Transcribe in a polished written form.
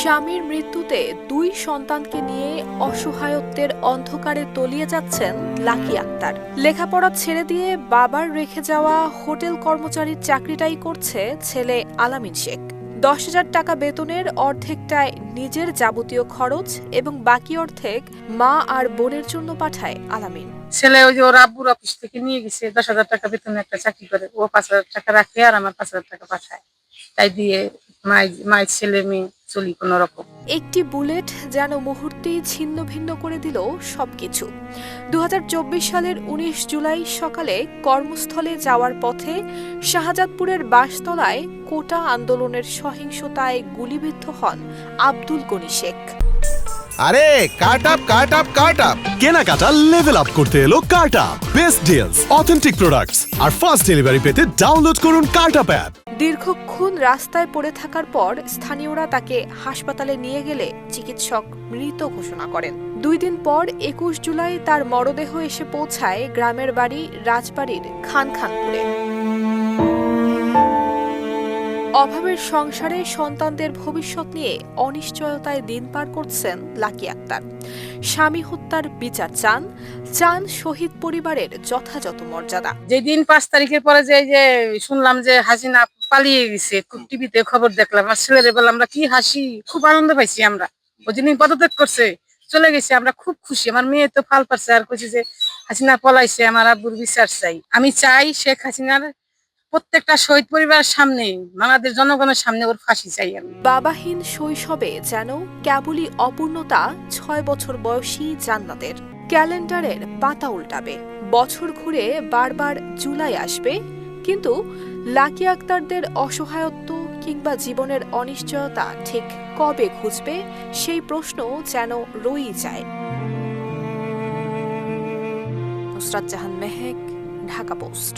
স্বামীর মৃত্যুতে দুই সন্তানকে নিয়ে অসহায়ত্বের অন্ধকারে তলিয়ে যাচ্ছেন লাকি আক্তার। লেখাপড়া ছেড়ে দিয়ে বাবার রেখে যাওয়া হোটেল কর্মচারীর চাকরিটাই করছে ছেলে আলামিন শেখ। 10,000 টাকা বেতনের অর্ধেকটায় নিজের যাবতীয় খরচ এবং বাকি অর্ধেক মা আর বোনের জন্য পাঠায় আলামিন। ছেলে ওই যে ওর আব্বুর অফিস থেকে নিয়ে গেছে 10,000 টাকা বেতনে একটা চাকরি করে, ও 5,000 টাকা রাখে আর আমার 5,000 টাকা পাঠায়। তাই দিয়ে মায়ের ছেলে মেয়ে চলি কোন রকম। একটি বুলেট যেন মুহূর্তেই ছিন্ন ভিন্ন করে দিল সবকিছু। 2024 সালের 19 জুলাই সকালে কর্মস্থলে যাওয়ার পথে শাহজাদপুরের বাসতলায় কোটা আন্দোলনের সহিংসতায় গুলিবিদ্ধ হন আব্দুল গনি শেখ। আরে কাট আপ কেনাকাটা লেভেল আপ করতে এলো cut up. Best deals, authentic products আর ফাস্ট ডেলিভারি পেতে ডাউনলোড করুন কাট আপ অ্যাপ। দীর্ঘক্ষণ রাস্তায় পড়ে থাকার পর স্থানীয়রা তাকে হাসপাতালে নিয়ে গেলে চিকিৎসক মৃত ঘোষণা করেন। 2 দিন পর 21 জুলাই তার মরদেহ এসে পৌঁছায় গ্রামের বাড়ি রাজবাড়ির খানপুরে। অভাবের সংসারে সন্তানদের ভবিষ্যৎ নিয়ে অনিশ্চয়তায় দিন পার করছেন লাকি আক্তার। স্বামী হত্যার বিচার চান শহীদ পরিবারের যথাযথ মর্যাদা। যেদিন 5 তারিখের পরে যে শুনলাম যে হাসিনা পালিয়ে গেছে, খুব টিভিতে খবর দেখলাম, আর ছেলেরে বললাম আমরা কি হাসি, খুব আনন্দ পাইছি। আমরা ওই দিন পদত্যাগ করছে চলে গেছে, আমরা খুব খুশি। আমার মেয়ে তো ফাল পারছে আর কইছে যে হাসিনা পলাইছে, আমার আব্বুর বিচার চাই। আমি চাই শেখ হাসিনার প্রত্যেকটা শহীদ পরিবারের সামনে, বাংলাদেশ জনগণের সামনে ওর ফাঁসি চাই আমি। বাবাহীন শৈশবে যেন কেবলই অপূর্ণতা 6 বছর বয়সী জান্নাতের। ক্যালেন্ডারের পাতা উল্টাবে, বছর ঘুরে বারবার জুলাই আসবে, কিন্তু লাকি আক্তারদের অসহায়ত্ব কিংবা জীবনের অনিশ্চয়তা ঠিক কবে ঘুচবে সেই প্রশ্ন যেন রয়েই যায়। নুসরাত জাহান মেহেক, ঢাকা পোস্ট।